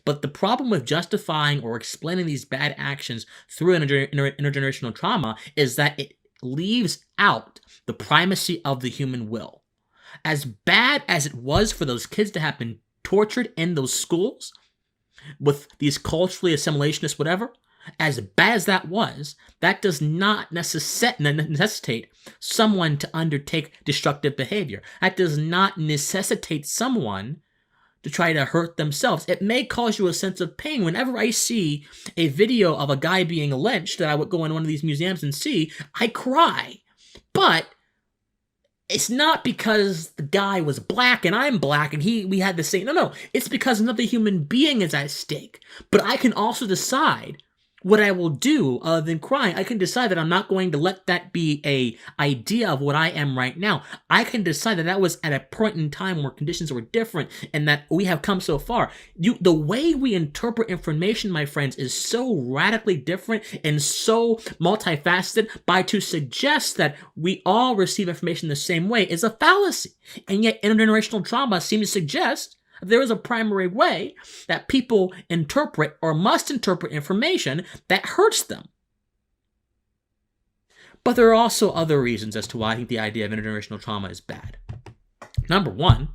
But the problem with justifying or explaining these bad actions through intergenerational trauma is that it leaves out the primacy of the human will. As bad as it was for those kids to have been tortured in those schools with these culturally assimilationist whatever, as bad as that was, that does not necessitate someone to undertake destructive behavior. That does not necessitate someone to try to hurt themselves. It may cause you a sense of pain. Whenever I see a video of a guy being lynched that I would go in one of these museums and see, I cry. But it's not because the guy was black and I'm black and we had the same. No. It's because another human being is at stake. But I can also decide what I will do other than crying. I can decide that I'm not going to let that be a idea of what I am right now. I can decide that that was at a point in time where conditions were different and that we have come so far. The way we interpret information, my friends, is so radically different and so multifaceted. To suggest that we all receive information the same way is a fallacy. And yet intergenerational trauma seems to suggest there is a primary way that people interpret or must interpret information that hurts them. But there are also other reasons as to why I think the idea of intergenerational trauma is bad. Number one,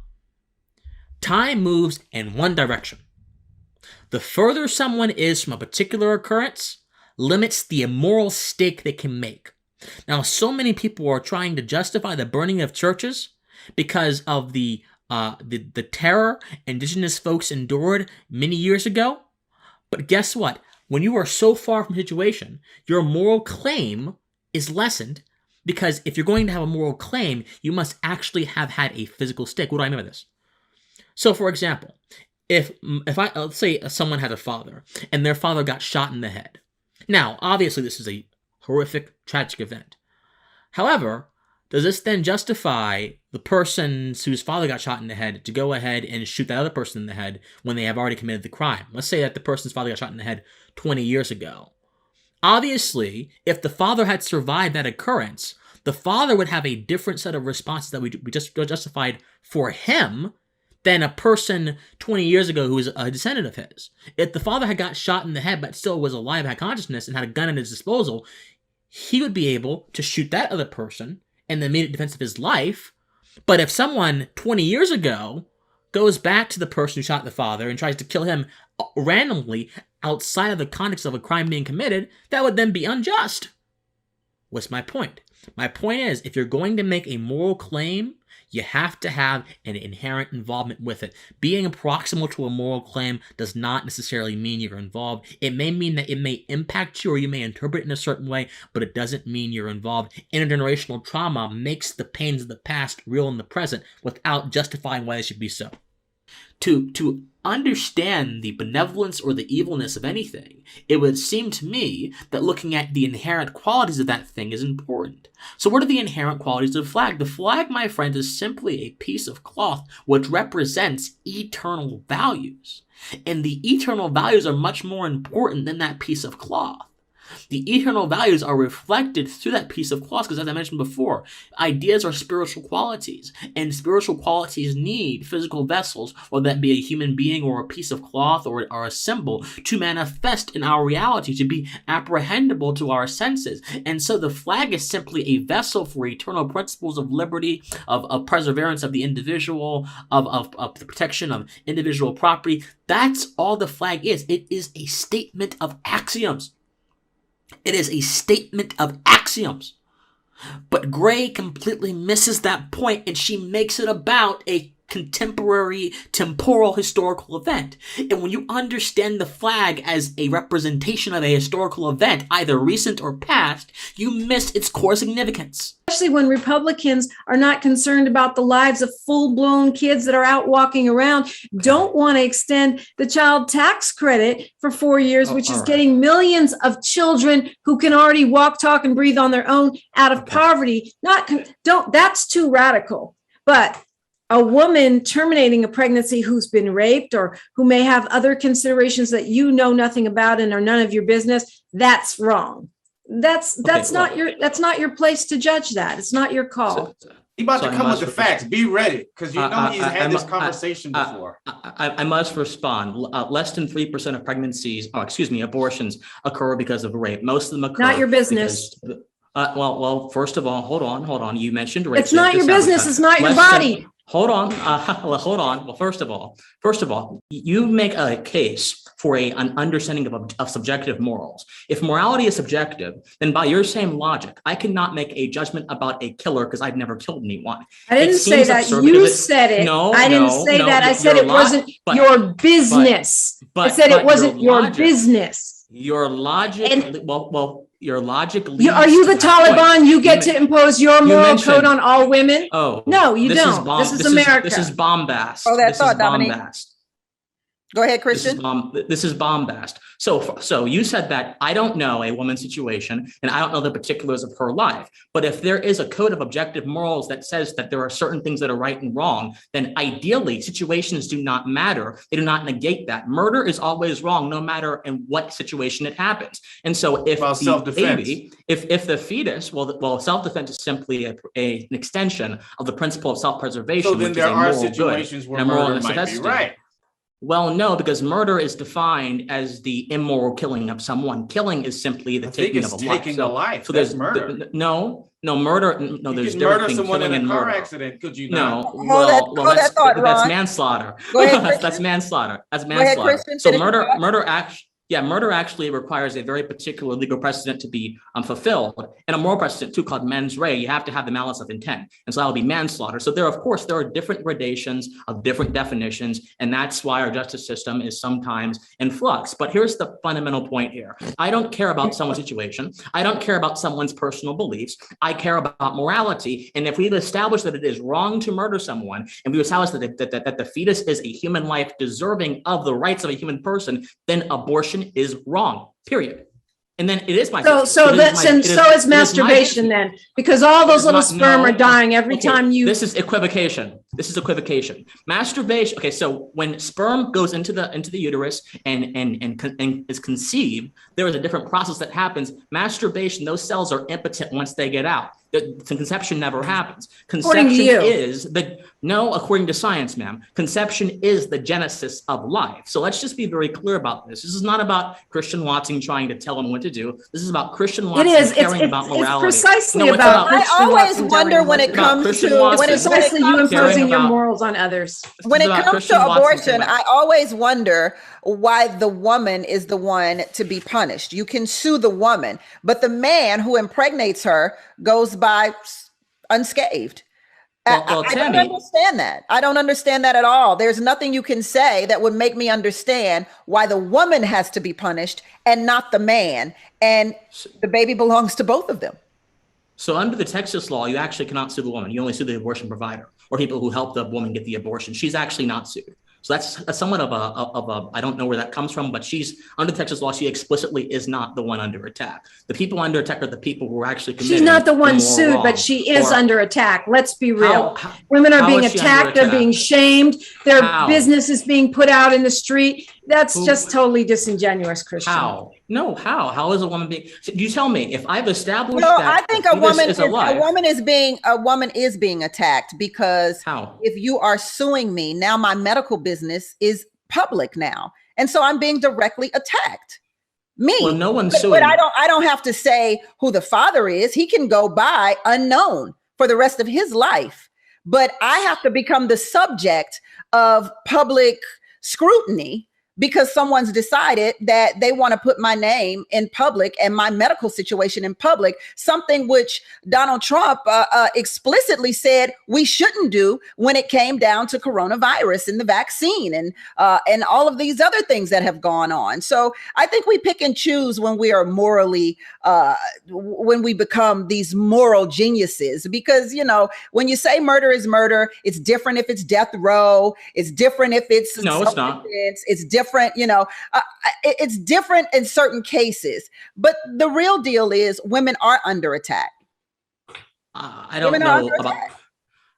time moves in one direction. The further someone is from a particular occurrence limits the immoral stake they can make. Now, so many people are trying to justify the burning of churches because of the terror indigenous folks endured many years ago. But guess what? When you are so far from a situation, your moral claim is lessened, because if you're going to have a moral claim, you must actually have had a physical stake. What do I mean by this? So, for example, if let's say someone had a father and their father got shot in the head. Now, obviously, this is a horrific, tragic event. However, does this then justify the person whose father got shot in the head to go ahead and shoot that other person in the head when they have already committed the crime? Let's say that the person's father got shot in the head 20 years ago. Obviously, if the father had survived that occurrence, the father would have a different set of responses that we just justified for him than a person 20 years ago who was a descendant of his. If the father had got shot in the head but still was alive, had consciousness, and had a gun at his disposal, he would be able to shoot that other person in the immediate defense of his life. But if someone 20 years ago goes back to the person who shot the father and tries to kill him randomly outside of the context of a crime being committed, that would then be unjust. What's my point? My point is, if you're going to make a moral claim, you have to have an inherent involvement with it. Being proximal to a moral claim does not necessarily mean you're involved. It may mean that it may impact you or you may interpret it in a certain way, but it doesn't mean you're involved. Intergenerational trauma makes the pains of the past real in the present without justifying why they should be so. To understand the benevolence or the evilness of anything, it would seem to me that looking at the inherent qualities of that thing is important. So what are the inherent qualities of the flag? The flag, my friend, is simply a piece of cloth which represents eternal values. And the eternal values are much more important than that piece of cloth. The eternal values are reflected through that piece of cloth because, as I mentioned before, ideas are spiritual qualities, and spiritual qualities need physical vessels, whether that be a human being or a piece of cloth or a symbol, to manifest in our reality, to be apprehendable to our senses. And so the flag is simply a vessel for eternal principles of liberty, of perseverance of the individual, of the protection of individual property. That's all the flag is. It is a statement of axioms. It is a statement of axioms. But Gray completely misses that point, and she makes it about a contemporary, temporal, historical event. And when you understand the flag as a representation of a historical event, either recent or past, you miss its core significance. Especially when Republicans are not concerned about the lives of full-blown kids that are out walking around, don't want to extend the child tax credit for 4 years, which is getting millions of children who can already walk, talk, and breathe on their own out of poverty. That's too radical. But a woman terminating a pregnancy who's been raped or who may have other considerations that you know nothing about and are none of your business, that's wrong. That's not your place to judge that. It's not your call. He about to come with the facts. Be ready, because you know he's had this conversation before. I must respond. Less than 3% of pregnancies, abortions occur because of rape. Most of them occur. Not your business. Well, first of all, hold on. You mentioned rape. It's not your business. It's not your body. Hold on. Hold on. Well, first of all, you make a case for an understanding of subjective morals. If morality is subjective, then by your same logic, I cannot make a judgment about a killer because I've never killed anyone. I didn't say that. You said it. No, I didn't say that. I said it wasn't your business. I said it wasn't your business. Your logic. Your logic. Are you the Taliban? You get to impose your moral code on all women? Oh, no, you don't. This is America. This is bombast. Oh, that's all, Dominique. Go ahead, Christian. This is bombast. So you said that I don't know a woman's situation and I don't know the particulars of her life. But if there is a code of objective morals that says that there are certain things that are right and wrong, then ideally situations do not matter. They do not negate that. Murder is always wrong, no matter in what situation it happens. And so if the baby, if the fetus, well, self-defense is simply an extension of the principle of self-preservation. So then there are situations where murder might be right. Well, no, because murder is defined as the immoral killing of someone. Killing is simply the taking of a life. Taking a life. So there's murder. No, murder. No, there's murder someone in a car accident. Could you not? No, that's manslaughter. That's manslaughter. That's manslaughter. So murder actually requires a very particular legal precedent to be fulfilled, and a moral precedent too called mens rea. You have to have the malice of intent, and so that will be manslaughter. So there are different gradations of different definitions, and that's why our justice system is sometimes in flux. But here's the fundamental point here: I don't care about someone's situation. I don't care about someone's personal beliefs. I care about morality. And if we've established that it is wrong to murder someone, and we establish that the fetus is a human life deserving of the rights of a human person, then abortion is wrong, period. And then it is my so is masturbation then, because all those little sperm are dying every time you. This is equivocation. Masturbation. Okay, so when sperm goes into the uterus and is conceived, there is a different process that happens. Masturbation, those cells are impotent once they get out. The conception never happens. Conception according to science, ma'am. Conception is the genesis of life. So let's just be very clear about this. This is not about Christian Watson trying to tell him what to do. This is about Christian Watson caring about morality. It's precisely about Christian I always wonder when it comes to you imposing your morals on others. When it comes to abortion, I always wonder why the woman is the one to be punished. You can sue the woman, but the man who impregnates her goes by unscathed. Well, I don't understand that. I don't understand that at all. There's nothing you can say that would make me understand why the woman has to be punished and not the man. And the baby belongs to both of them. So under the Texas law, you actually cannot sue the woman. You only sue the abortion provider or people who help the woman get the abortion. She's actually not sued. So that's somewhat of a I don't know where that comes from, but she's under Texas law. She explicitly is not the one under attack. The people under attack are the people who are actually committing. She's not the one sued, but she is under attack. Let's be real. Women are being attacked. They're being shamed. Their business is being put out in the street. That's just totally disingenuous, Christian. How? No, how? How is a woman being? You tell me. If I've established that, I think a woman is being attacked because if you are suing me now, my medical business is public now, and so I'm being directly attacked. Me. Well, no one's suing. But I don't have to say who the father is. He can go by unknown for the rest of his life. But I have to become the subject of public scrutiny because someone's decided that they want to put my name in public and my medical situation in public, something which Donald Trump explicitly said we shouldn't do when it came down to coronavirus and the vaccine and all of these other things that have gone on. So I think we pick and choose when we are morally, when we become these moral geniuses, because, you know, when you say murder is murder, it's different if it's death row. It's different if it's it's not. It's different, you know, it's different in certain cases, but the real deal is women are under attack. I don't know about.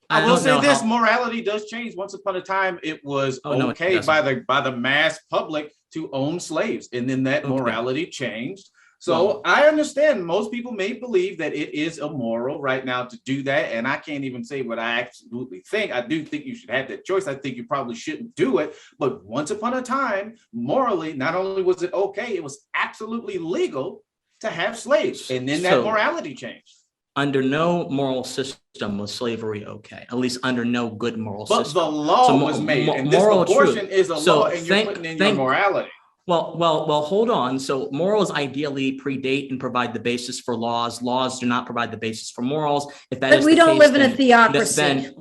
I will say this: morality does change. Once upon a time, it was by the mass public to own slaves, and then that morality changed. So I understand most people may believe that it is immoral right now to do that. And I can't even say what I absolutely think. I do think you should have that choice. I think you probably shouldn't do it. But once upon a time, morally, not only was it okay, it was absolutely legal to have slaves. And then that morality changed. Under no moral system was slavery okay. At least under no good moral system. But the law was made. And this abortion is a law, and you're putting in your morality. Well, hold on. So morals ideally predate and provide the basis for laws. Laws do not provide the basis for morals. If that is we the don't case, live in a theocracy.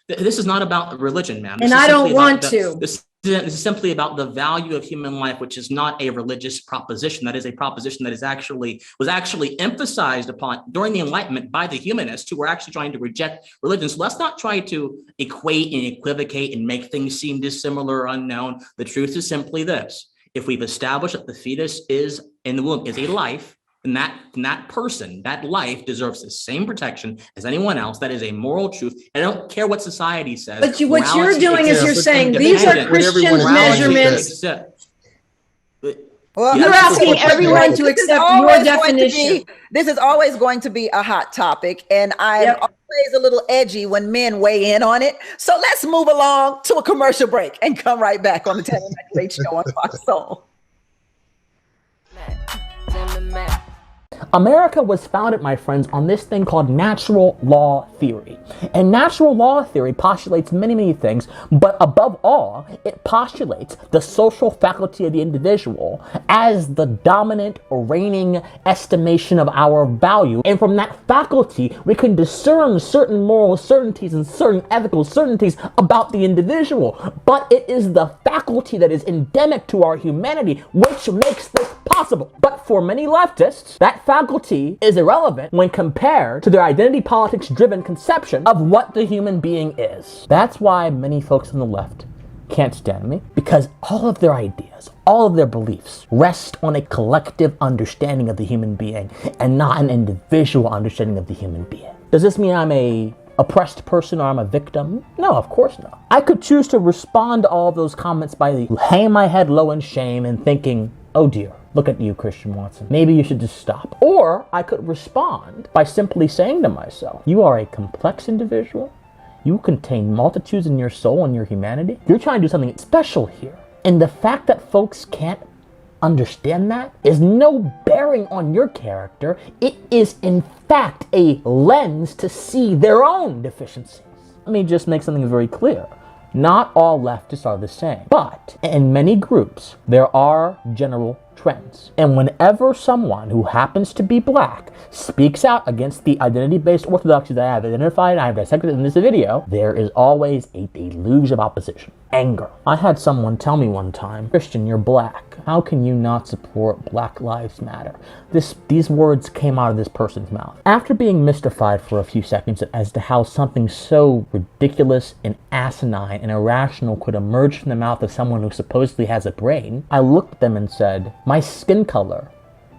This is not about religion, ma'am. And I don't want to. This is simply about the value of human life, which is not a religious proposition. That is a proposition that was actually emphasized upon during the Enlightenment by the humanists who were actually trying to reject religion. So let's not try to equate and equivocate and make things seem dissimilar or unknown. The truth is simply this: if we've established that the fetus is in the womb is a life, and that person, that life deserves the same protection as anyone else. That is a moral truth. I don't care what society says. But what you're doing is you're saying these are Christian measurements. Well, you're asking everyone to accept your definition. This is always going to be a hot topic, and I'm always a little edgy when men weigh in on it. So let's move along to a commercial break and come right back on the Tammy McLean Show on Fox Soul. America was founded, my friends, on this thing called natural law theory. And natural law theory postulates many, many things, but above all, it postulates the social faculty of the individual as the dominant or reigning estimation of our value. And from that faculty, we can discern certain moral certainties and certain ethical certainties about the individual. But it is the faculty that is endemic to our humanity which makes this possible. But for many leftists, that faculty is irrelevant when compared to their identity politics driven conception of what the human being is. That's why many folks on the left can't stand me, because all of their ideas, all of their beliefs rest on a collective understanding of the human being and not an individual understanding of the human being. Does this mean I'm a oppressed person or I'm a victim? No, of course not. I could choose to respond to all of those comments by hanging my head low in shame and thinking, oh dear, look at you, Christian Watson. Maybe you should just stop. Or I could respond by simply saying to myself, you are a complex individual. You contain multitudes in your soul and your humanity. You're trying to do something special here. And the fact that folks can't understand that is no bearing on your character. It is, in fact, a lens to see their own deficiencies. Let me just make something very clear. Not all leftists are the same, but in many groups, there are general trends. And whenever someone who happens to be black speaks out against the identity-based orthodoxy that I have identified and I have dissected in this video, there is always a deluge of opposition. Anger. I had someone tell me one time, Christian, you're black. How can you not support Black Lives Matter? These words came out of this person's mouth. After being mystified for a few seconds as to how something so ridiculous and asinine and irrational could emerge from the mouth of someone who supposedly has a brain, I looked at them and said, my skin color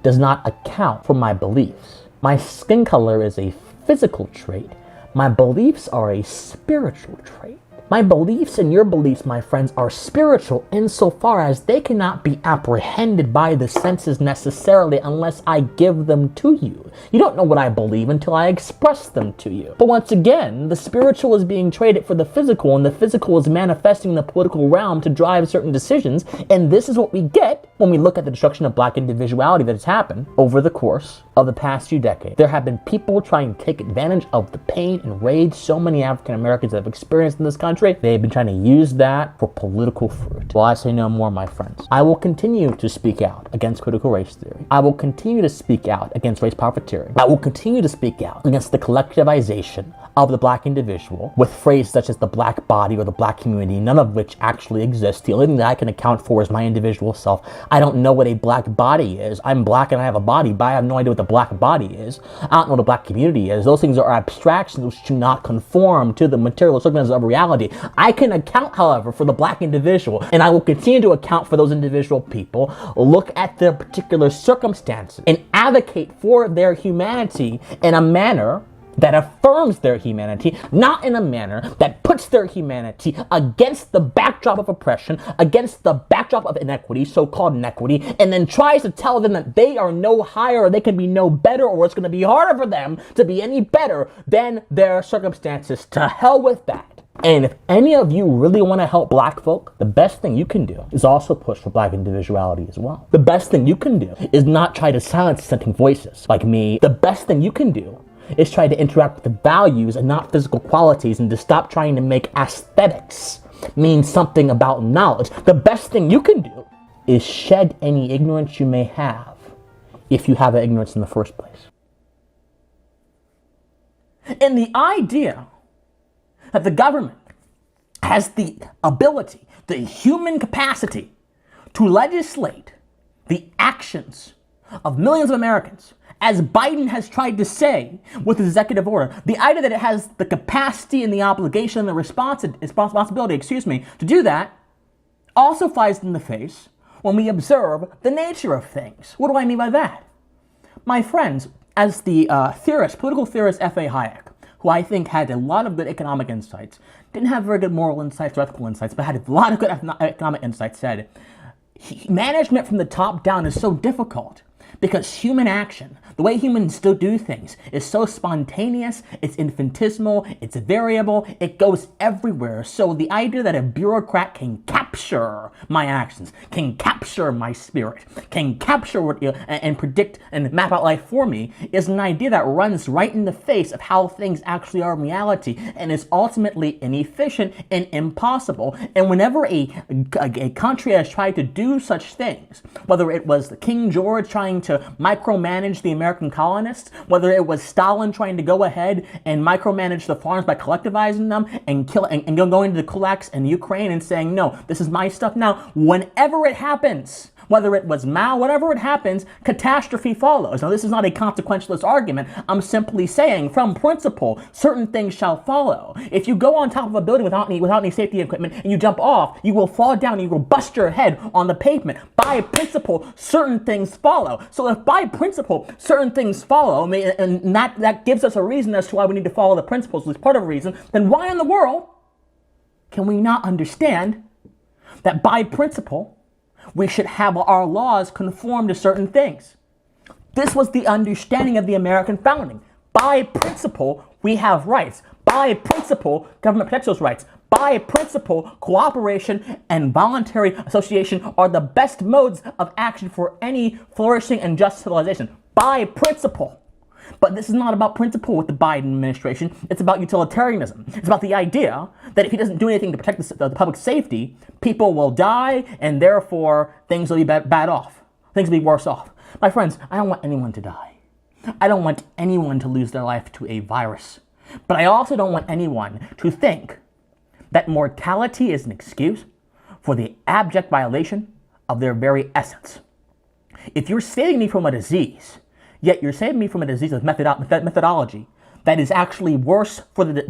does not account for my beliefs. My skin color is a physical trait. My beliefs are a spiritual trait. My beliefs and your beliefs, my friends, are spiritual insofar as they cannot be apprehended by the senses necessarily unless I give them to you. You don't know what I believe until I express them to you. But once again, the spiritual is being traded for the physical, and the physical is manifesting in the political realm to drive certain decisions, and this is what we get when we look at the destruction of black individuality that has happened over the course of the past few decades. There have been people trying to take advantage of the pain and rage so many African Americans have experienced in this country. They've been trying to use that for political fruit. Well, I say no more, my friends. I will continue to speak out against critical race theory. I will continue to speak out against race profiteering. I will continue to speak out against the collectivization of the black individual with phrases such as the black body or the black community, none of which actually exist. The only thing that I can account for is my individual self. I don't know what a black body is. I'm black and I have a body, but I have no idea what the black body is. I don't know what the black community is. Those things are abstractions which do not conform to the material circumstances of reality. I can account, however, for the black individual, and I will continue to account for those individual people, look at their particular circumstances, and advocate for their humanity in a manner that affirms their humanity, not in a manner that puts their humanity against the backdrop of oppression, against the backdrop of inequity, so-called inequity, and then tries to tell them that they are no higher, or they can be no better, or it's going to be harder for them to be any better than their circumstances. To hell with that. And if any of you really want to help black folk, the best thing you can do is also push for black individuality as well. The best thing you can do is not try to silence dissenting voices like me. The best thing you can do is try to interact with the values and not physical qualities, and to stop trying to make aesthetics mean something about knowledge. The best thing you can do is shed any ignorance you may have, if you have ignorance in the first place. And the idea that the government has the ability, the human capacity, to legislate the actions of millions of Americans, as Biden has tried to say with his executive order, the idea that it has the capacity and the obligation and the responsibility, to do that, also flies in the face when we observe the nature of things. What do I mean by that? My friends, as the political theorist F.A. Hayek, who I think had a lot of good economic insights, didn't have very good moral insights or ethical insights, but had a lot of good economic insights, said, management from the top down is so difficult because human action, the way humans still do things, is so spontaneous, it's infinitesimal, it's variable, it goes everywhere. So the idea that a bureaucrat can capture my actions, can capture my spirit, can capture what and predict and map out life for me is an idea that runs right in the face of how things actually are in reality, and is ultimately inefficient and impossible. And whenever a country has tried to do such things, whether it was King George trying to micromanage the American colonists, whether it was Stalin trying to go ahead and micromanage the farms by collectivizing them and going to the kulaks in Ukraine and saying, no, this is my stuff now. Whenever it happens, whether it was Mao, whatever it happens, catastrophe follows. Now, this is not a consequentialist argument. I'm simply saying, from principle, certain things shall follow. If you go on top of a building without any safety equipment and you jump off, you will fall down and you will bust your head on the pavement. By principle, certain things follow. So if by principle, certain things follow, and that gives us a reason as to why we need to follow the principles, at least part of a reason, then why in the world can we not understand that by principle, we should have our laws conform to certain things? This was the understanding of the American founding. By principle, we have rights. By principle, government protects those rights. By principle, cooperation and voluntary association are the best modes of action for any flourishing and just civilization. By principle. But this is not about principle with the Biden administration. It's about utilitarianism. It's about the idea that if he doesn't do anything to protect the public safety, people will die, and therefore things will be bad off. Things will be worse off. My friends, I don't want anyone to die. I don't want anyone to lose their life to a virus. But I also don't want anyone to think that mortality is an excuse for the abject violation of their very essence. If you're saving me from a disease, yet you're saving me from a disease with methodology that is actually worse for the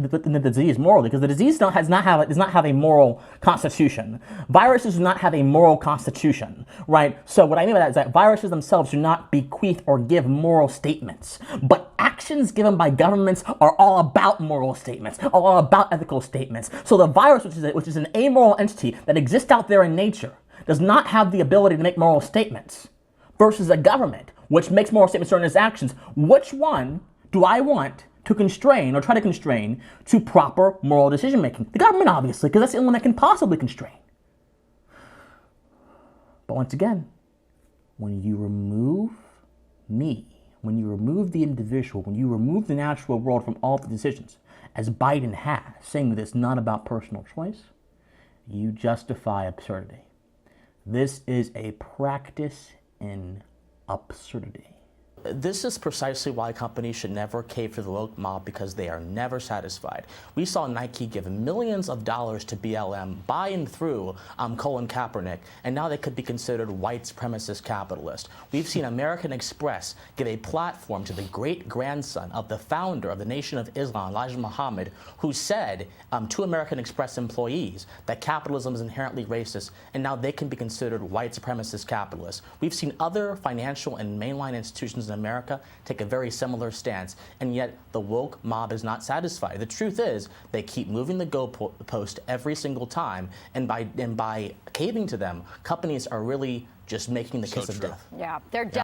disease morally, because the disease does not have a moral constitution. Viruses do not have a moral constitution, right? So what I mean by that is that viruses themselves do not bequeath or give moral statements, but actions given by governments are all about moral statements, all about ethical statements. So the virus, which is an amoral entity that exists out there in nature, does not have the ability to make moral statements, versus a government which makes moral statements during its actions. Which one do I want to constrain or try to constrain to proper moral decision making? The government, obviously, because that's the only one that can possibly constrain. But once again, when you remove me, when you remove the individual, when you remove the natural world from all the decisions, as Biden has, saying that it's not about personal choice, you justify absurdity. This is a practice in absurdity. This is precisely why companies should never cave to the woke mob, because they are never satisfied. We saw Nike give millions of dollars to BLM by and through Colin Kaepernick, and now they could be considered white supremacist capitalists. We've seen American Express give a platform to the great-grandson of the founder of the Nation of Islam, Elijah Muhammad, who said to American Express employees that capitalism is inherently racist, and now they can be considered white supremacist capitalists. We've seen other financial and mainline institutions in America take a very similar stance, and yet the woke mob is not satisfied. The truth is, they keep moving the goalpost every single time, and by caving to them, companies are really just making the kiss of death. Yeah, they're